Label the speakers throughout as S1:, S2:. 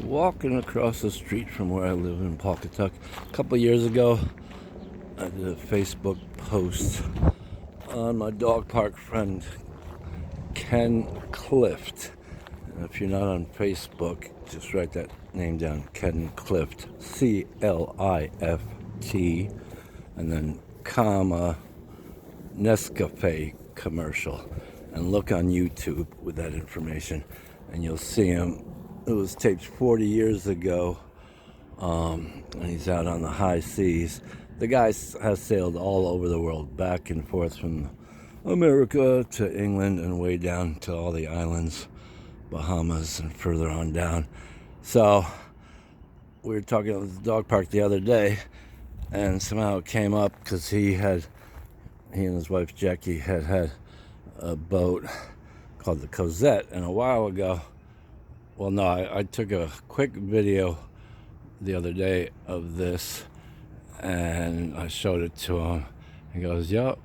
S1: Walking across the street from where I live in Pawcatuck. A couple years ago, I did a Facebook post on my dog park friend Ken Clift. And if you're not on Facebook, just write that name down, Ken Clift, Clift, and then comma Nescafe commercial, and look on YouTube with that information, and you'll see him. It was taped 40 years ago, and he's out on the high seas. The guy has sailed all over the world, back and forth from America to England and way down to all the islands, Bahamas, and further on down. So we were talking at the dog park the other day, and somehow it came up because he and his wife Jackie had a boat called the Cosette, and a while ago, well, no, I took a quick video the other day of this, and I showed it to him. He goes, "Yup."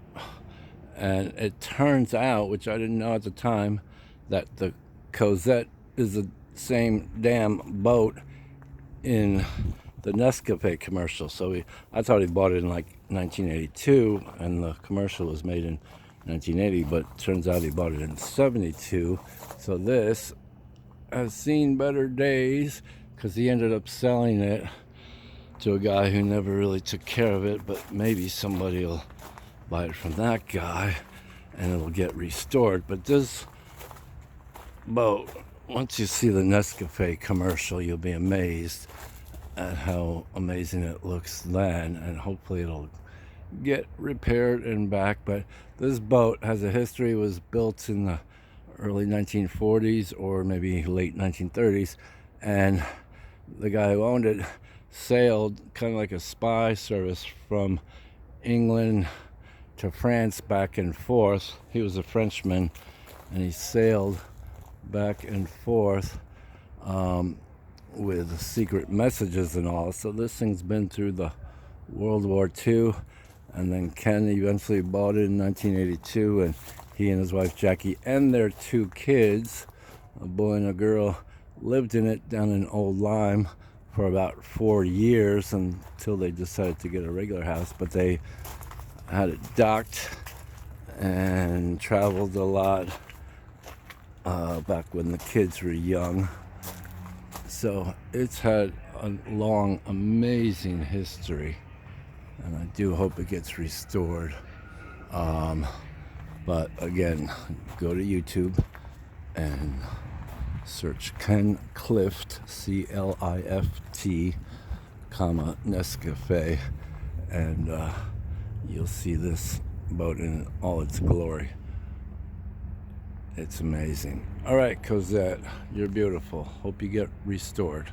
S1: And it turns out, which I didn't know at the time, that the Cosette is the same damn boat in the Nescafe commercial. So I thought he bought it in like 1982, and the commercial was made in 1980, but turns out he bought it in 72. So this has seen better days, because he ended up selling it to a guy who never really took care of it, but maybe somebody will buy it from that guy and it'll get restored. But this boat, once you see the Nescafe commercial, you'll be amazed at how amazing it looks then, and hopefully it'll get repaired and back. But this boat has a history. It was built in the early 1940s or maybe late 1930s, and the guy who owned it sailed kind of like a spy service from England to France back and forth. He was a Frenchman, and he sailed back and forth with secret messages and all. So this thing's been through the World War II, and then Ken eventually bought it in 1982, and he and his wife Jackie and their two kids, a boy and a girl, lived in it down in Old Lyme for about 4 years until they decided to get a regular house. But they had it docked and traveled a lot back when the kids were young. So it's had a long, amazing history, and I do hope it gets restored. But again, go to YouTube and search Ken Clift, Clift, comma Nescafe, and you'll see this boat in all its glory. It's amazing. All right, Cosette, you're beautiful. Hope you get restored.